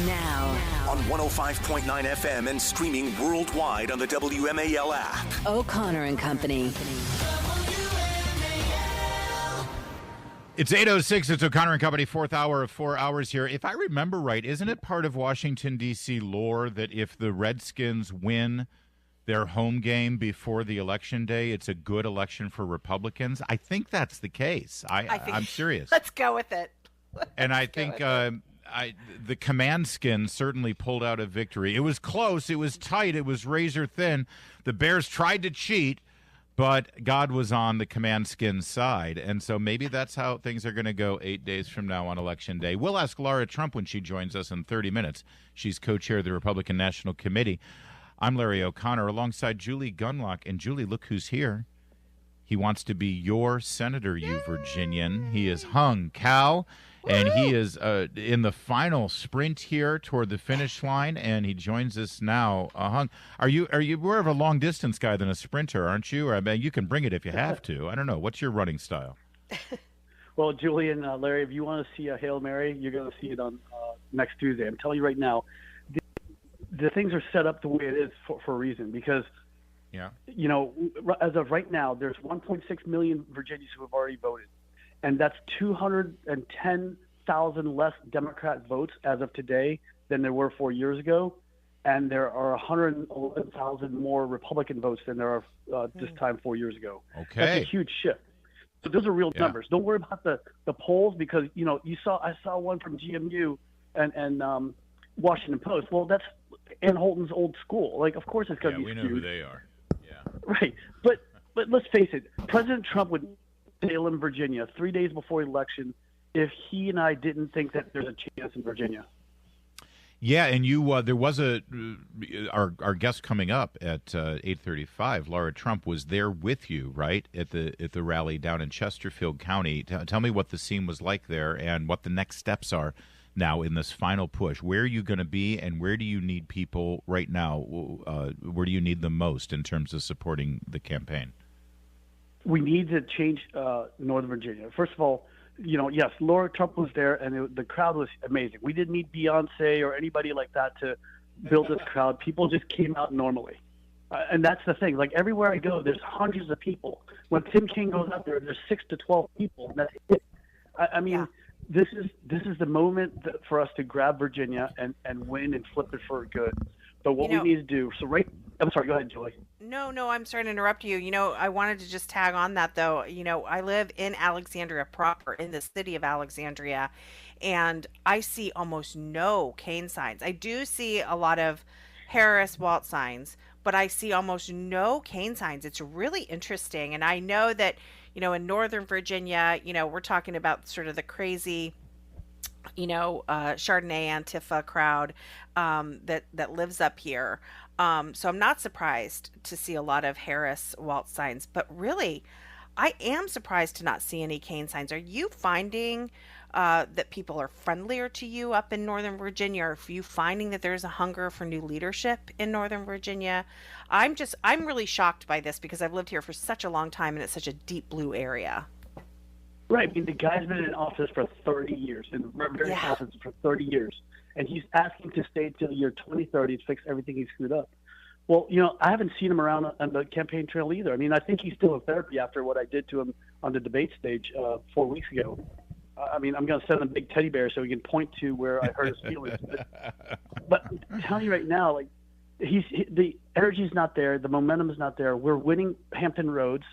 Now. On 105.9 FM and streaming worldwide on the WMAL app. O'Connor and Company. It's 8:06. It's O'Connor and Company, fourth hour of 4 hours here. If I remember right, isn't it part of Washington, D.C. lore that if the Redskins win their home game before the election day, it's a good election for Republicans? I think that's the case. I'm serious. Let's go with it. And I think the command skin certainly pulled out a victory. It was close. It was tight. It was razor thin. The Bears tried to cheat, but God was on the command skin side. And so maybe that's how things are going to go 8 days from now on Election Day. We'll ask Laura Trump when she joins us in 30 minutes. She's co-chair of the Republican National Committee. I'm Larry O'Connor alongside Julie Gunlock. And Julie, look who's here. He wants to be your senator, you Virginian. He is Hung Cao, and he is in the final sprint here toward the finish line, and he joins us now. Hung, are you more of a long distance guy than a sprinter, aren't you? Or I mean, you can bring it if you have to. I don't know. What's your running style? Well, Julie and Larry, if you want to see a Hail Mary, you're going to see it on next Tuesday. I'm telling you right now, the things are set up the way it is for a reason, because you know, as of right now, there's 1.6 million Virginians who have already voted, and that's 210,000 less Democrat votes as of today than there were 4 years ago, and there are 111,000 more Republican votes than there are this time 4 years ago. Okay, that's a huge shift. So those are real numbers. Don't worry about the polls, because you know I saw one from GMU and Washington Post. Well, that's Ann Holton's old school. Like, of course it's going to be skewed. We know who they are. Right, but let's face it. President Trump would fail in Virginia 3 days before the election if he and I didn't think that there's a chance in Virginia. Yeah, and you there was our guest coming up at 8:35. Laura Trump was there with you, right, at the rally down in Chesterfield County. Tell me what the scene was like there and what the next steps are now in this final push. Where are you going to be, and where do you need people right now? Where do you need them most in terms of supporting the campaign? We need to change Northern Virginia. First of all, you know, yes, Laura Trump was there, and the crowd was amazing. We didn't need Beyonce or anybody like that to build this crowd. People just came out normally. And that's the thing. Like, everywhere I go, there's hundreds of people. When Tim King goes out there, there's 6 to 12 people, and that's it. I mean, this is the moment for us to grab Virginia and win and flip it for good. But what we need to do, I'm sorry, go ahead, Julie. No, I'm sorry to interrupt you. You know, I wanted to just tag on that, though. You know, I live in Alexandria proper, in the city of Alexandria, and I see almost no cane signs. I do see a lot of Harris Walt signs, but I see almost no cane signs. It's really interesting. And I know that, you know, in Northern Virginia, you know, we're talking about sort of the crazy, you know, Chardonnay Antifa crowd that lives up here. So I'm not surprised to see a lot of Harris Walt signs, but really, I am surprised to not see any cane signs. Are you finding that people are friendlier to you up in Northern Virginia? Or are you finding that there's a hunger for new leadership in Northern Virginia? I'm really shocked by this, because I've lived here for such a long time, and it's such a deep blue area. Right. I mean, the guy's been in office for 30 years, in various offices for 30 years. And he's asking to stay till the year 2030 to fix everything he screwed up. Well, you know, I haven't seen him around on the campaign trail either. I mean, I think he's still in therapy after what I did to him on the debate stage 4 weeks ago. I mean, I'm going to send him a big teddy bear so he can point to where I hurt his feelings. But I'm telling you right now, like, the energy's not there, the momentum is not there. We're winning Hampton Roads.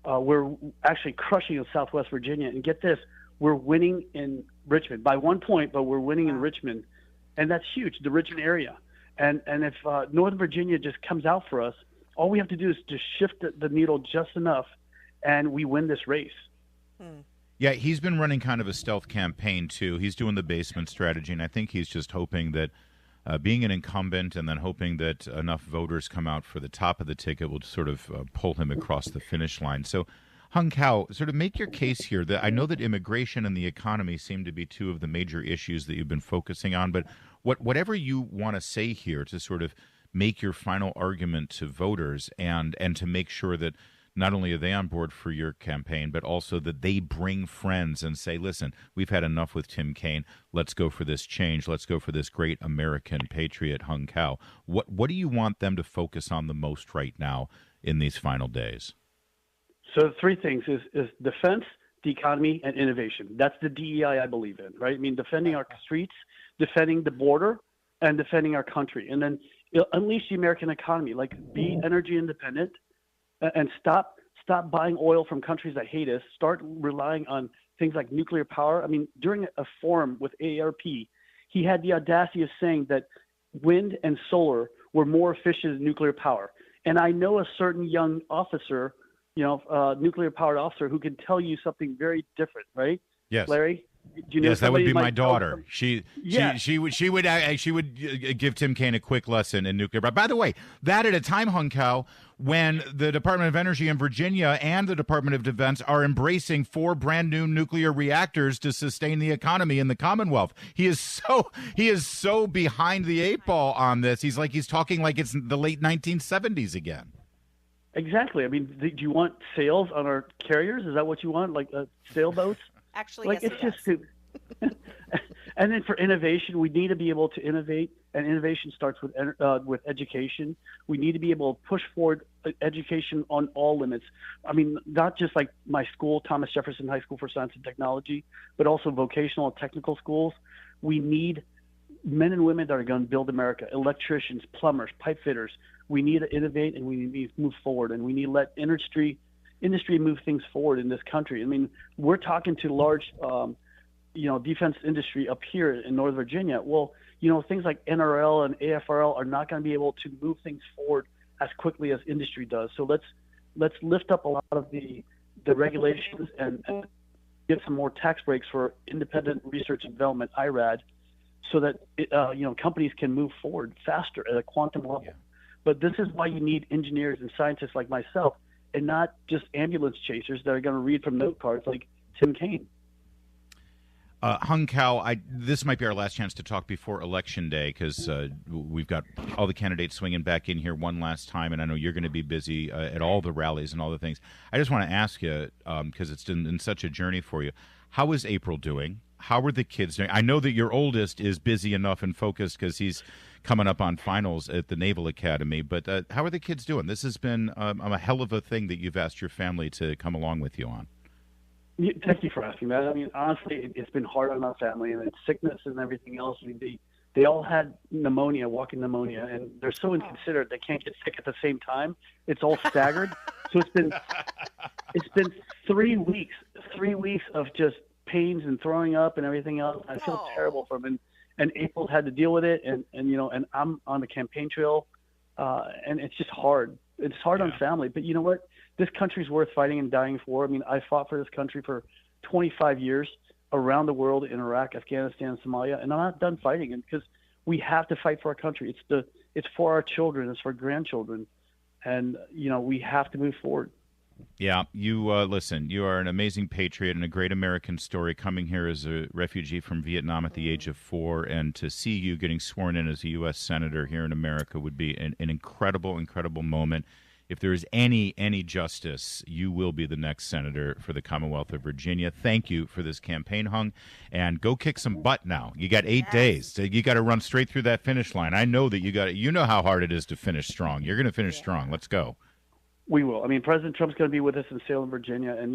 We're actually crushing in Southwest Virginia. And get this, we're winning in Richmond by 1 point, but we're winning in Richmond. And that's huge, the Richmond area. And if Northern Virginia just comes out for us, all we have to do is just shift the needle just enough, and we win this race. Yeah, he's been running kind of a stealth campaign, too. He's doing the basement strategy, and I think he's just hoping that being an incumbent and then hoping that enough voters come out for the top of the ticket will sort of pull him across the finish line. So, Hung Cao, sort of make your case here. That I know that immigration and the economy seem to be two of the major issues that you've been focusing on, but whatever you want to say here to sort of make your final argument to voters and to make sure that not only are they on board for your campaign, but also that they bring friends and say, listen, we've had enough with Tim Kaine. Let's go for this change. Let's go for this great American patriot, Hung Kao. What do you want them to focus on the most right now in these final days? So three things is defense, the economy, and innovation. That's the DEI I believe in, right? I mean, defending our streets, defending the border, and defending our country. And then unleash the American economy, like be energy independent and stop buying oil from countries that hate us. Start relying on things like nuclear power. I mean, during a forum with AARP, he had the audacity of saying that wind and solar were more efficient than nuclear power. And I know a certain young officer, nuclear powered officer, who can tell you something very different, right? Yes. Larry? Do you know yes, that would be like my daughter. She would give Tim Kaine a quick lesson in nuclear. But by the way, that at a time, Hung Kao, when the Department of Energy in Virginia and the Department of Defense are embracing 4 brand new nuclear reactors to sustain the economy in the Commonwealth. He is so behind the 8 ball on this. He's talking like it's the late 1970s again. Exactly. I mean, do you want sails on our carriers? Is that what you want? Like sailboats? Actually, like yes, it's just too. And then for innovation, we need to be able to innovate, and innovation starts with education. We need to be able to push forward education on all limits. I mean, not just like my school, Thomas Jefferson High School for Science and Technology, but also vocational and technical schools. We need men and women that are going to build America: electricians, plumbers, pipe fitters. We need to innovate, and we need to move forward, and we need to let industry move things forward in this country. I mean, we're talking to large, defense industry up here in Northern Virginia. Well, things like NRL and AFRL are not going to be able to move things forward as quickly as industry does. So let's lift up a lot of the regulations and get some more tax breaks for independent research and development, IRAD, so that companies can move forward faster at a quantum level. Yeah. But this is why you need engineers and scientists like myself, and not just ambulance chasers that are going to read from note cards like Tim Kaine. Hung Kao, this might be our last chance to talk before Election Day, because we've got all the candidates swinging back in here one last time, and I know you're going to be busy at all the rallies and all the things. I just want to ask you, because it's been such a journey for you, how is April doing? How are the kids doing? I know that your oldest is busy enough and focused because he's coming up on finals at the Naval Academy, but how are the kids doing? This has been a hell of a thing that you've asked your family to come along with you on. Thank you for asking that. I mean, honestly, it's been hard on our family, and it's sickness and everything else. I mean, they all had pneumonia, walking pneumonia, and they're so inconsiderate they can't get sick at the same time. It's all staggered. So it's been 3 weeks of just pains and throwing up and everything else. I feel terrible for them. And April's had to deal with it, and I'm on the campaign trail, and it's just hard. It's hard on family, but you know what? This country's worth fighting and dying for. I mean, I fought for this country for 25 years around the world, in Iraq, Afghanistan, Somalia, and I'm not done fighting. And because we have to fight for our country, it's for our children, it's for grandchildren, and we have to move forward. Yeah, you listen, you are an amazing patriot and a great American story, coming here as a refugee from Vietnam at the age of 4, and to see you getting sworn in as a U.S. Senator here in America would be an incredible, incredible moment. If there is any justice, you will be the next senator for the Commonwealth of Virginia. Thank you for this campaign, Hung, and go kick some butt now. You got 8 days. So you got to run straight through that finish line. I know that you know how hard it is to finish strong. You're going to finish strong. Let's go. We will. I mean, President Trump's going to be with us in Salem, Virginia. And,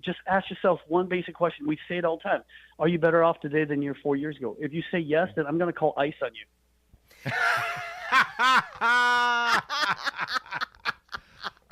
just ask yourself one basic question. We say it all the time. Are you better off today than you were 4 years ago? If you say yes, then I'm going to call ICE on you.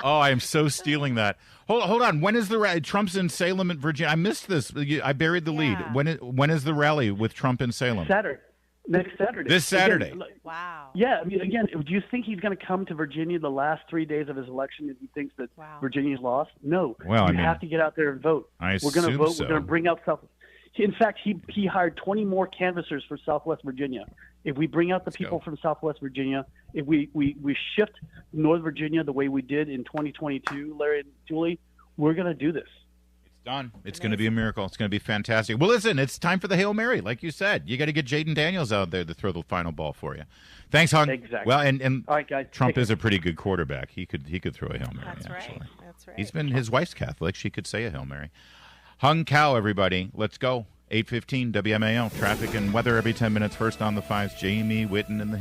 Oh, I am so stealing that. Hold on. When is the rally? Trump's in Salem, in Virginia. I missed this. I buried the lead. When is the rally with Trump in Salem? Saturday. Next Saturday. This Saturday. Again, wow. Yeah. I mean, again, do you think he's going to come to Virginia the last 3 days of his election if he thinks that Virginia's lost? No. Well, you have to get out there and vote. We're going to vote. So. We're going to bring out South. In fact, he hired 20 more canvassers for Southwest Virginia. If we bring out the people from Southwest Virginia, if we shift North Virginia the way we did in 2022, Larry and Julie, we're going to do this. Done. It's going to be a miracle. It's going to be fantastic. Well, listen, it's time for the Hail Mary, like you said. You got to get Jaden Daniels out there to throw the final ball for you. Thanks, Hung. Exactly. Well, and all right, guys. Trump is a pretty good quarterback. He could throw a Hail Mary. That's actually. right. That's right. His wife's Catholic. She could say a Hail Mary. Hung Cow, everybody. Let's go. 8:15 WMAL. Traffic and weather every 10 minutes. First on the fives. Jamie Whitten in the